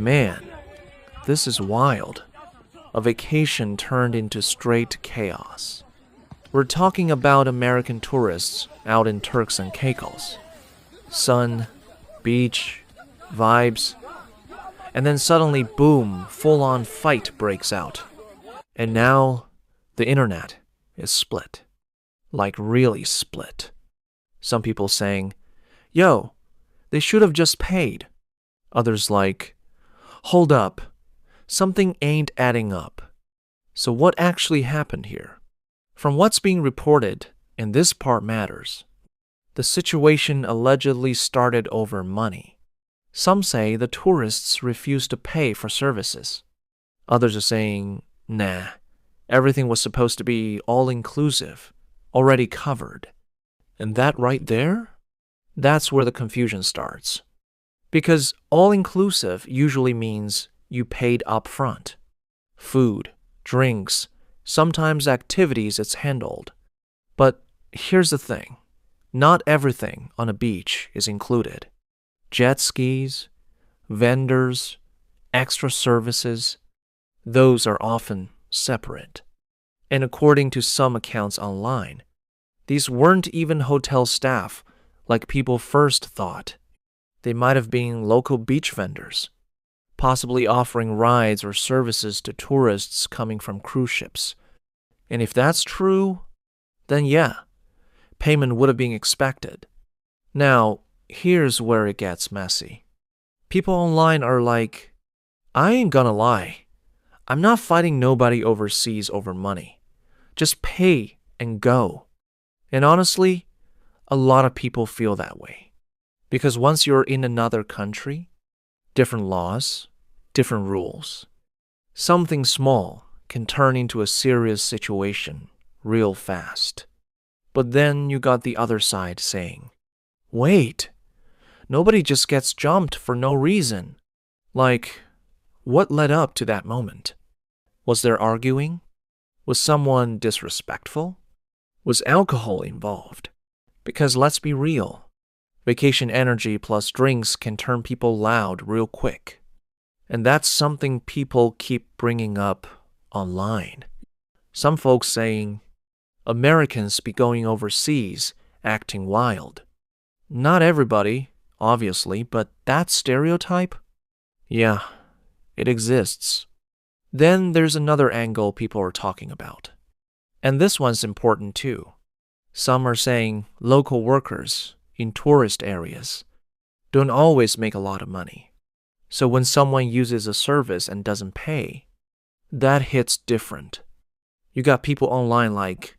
Man, this is wild. A vacation turned into straight chaos. We're talking about American tourists out in Turks and Caicos. Sun, beach, vibes, and then suddenly, boom, full-on fight breaks out. And now, the internet is split. Like really split. Some people saying, yo, they should have just paid. Others like, hold up, something ain't adding up. So what actually happened here? From what's being reported, and this part matters, the situation allegedly started over money. Some say the tourists refused to pay for services. Others are saying, nah, everything was supposed to be all-inclusive, already covered. And that right there? That's where the confusion starts. Because all-inclusive usually means you paid up front. Food, drinks, sometimes activities it's handled. But here's the thing. Not everything on a beach is included. Jet skis, vendors, extra services, those are often separate. And according to some accounts online, these weren't even hotel staff like people first thought. They might have been local beach vendors, possibly offering rides or services to tourists coming from cruise ships. And if that's true, then yeah, payment would have been expected. Now, here's where it gets messy. People online are like, I ain't gonna lie. I'm not fighting nobody overseas over money. Just pay and go. And honestly, a lot of people feel that way. Because once you're in another country, different laws, different rules. Something small can turn into a serious situation real fast. But then you got the other side saying, wait, nobody just gets jumped for no reason. Like, what led up to that moment? Was there arguing? Was someone disrespectful? Was alcohol involved? Because let's be real, vacation energy plus drinks can turn people loud real quick. And that's something people keep bringing up online. Some folks saying, Americans be going overseas acting wild. Not everybody, obviously, but that stereotype? Yeah, it exists. Then there's another angle people are talking about. And this one's important too. Some are saying local workers in tourist areas don't always make a lot of money. So when someone uses a service and doesn't pay, that hits different. You got people online like,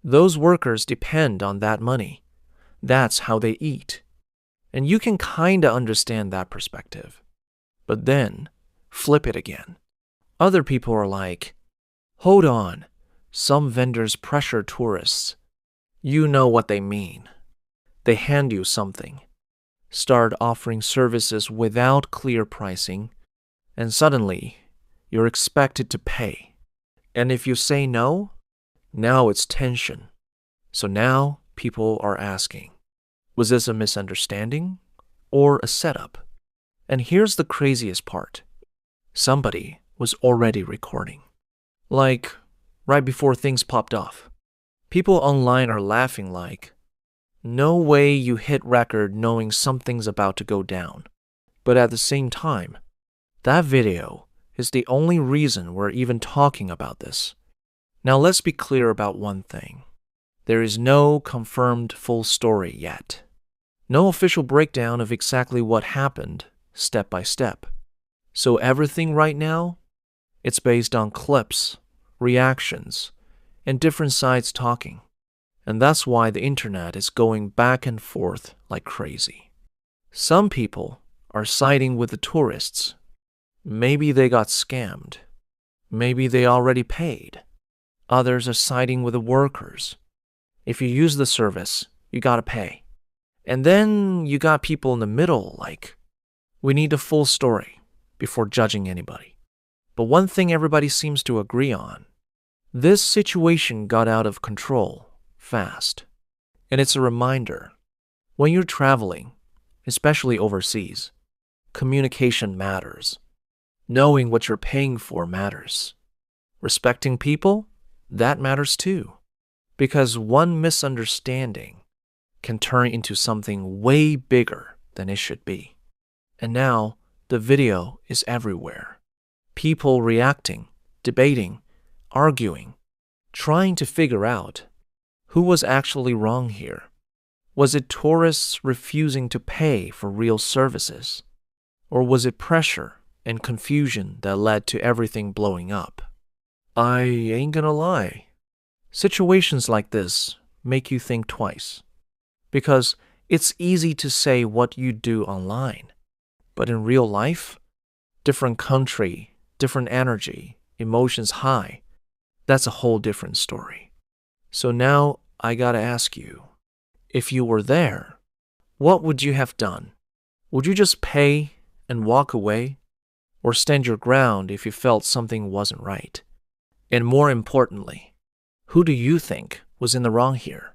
those workers depend on that money. That's how they eat. And you can kinda understand that perspective. But then, flip it again. Other people are like, hold on, some vendors pressure tourists. You know what they mean. They hand you something, start offering services without clear pricing, and suddenly, you're expected to pay. And if you say no, now it's tension. So now people are asking, was this a misunderstanding or a setup? And here's the craziest part. Somebody was already recording. Like, right before things popped off. People online are laughing like, no way you hit record knowing something's about to go down. But at the same time, that video is the only reason we're even talking about this. Now let's be clear about one thing. There is no confirmed full story yet. No official breakdown of exactly what happened, step by step. So everything right now, it's based on clips, reactions, and different sides talking. And that's why the internet is going back and forth like crazy. Some people are siding with the tourists. Maybe they got scammed. Maybe they already paid. Others are siding with the workers. If you use the service, you gotta pay. And then you got people in the middle like, we need a full story before judging anybody. But one thing everybody seems to agree on, this situation got out of control fast. And it's a reminder, when you're traveling, especially overseas, communication matters. Knowing what you're paying for matters. Respecting people, that matters too. Because one misunderstanding can turn into something way bigger than it should be. And now, the video is everywhere. People reacting, debating, arguing, trying to figure out who was actually wrong here. Was it tourists refusing to pay for real services? Or was it pressure and confusion that led to everything blowing up? I ain't gonna lie. Situations like this make you think twice. Because it's easy to say what you do online. But in real life, different country, different energy, emotions high, that's a whole different story. So now I gotta ask you, if you were there, what would you have done? Would you just pay and walk away? Or stand your ground if you felt something wasn't right? And more importantly, who do you think was in the wrong here?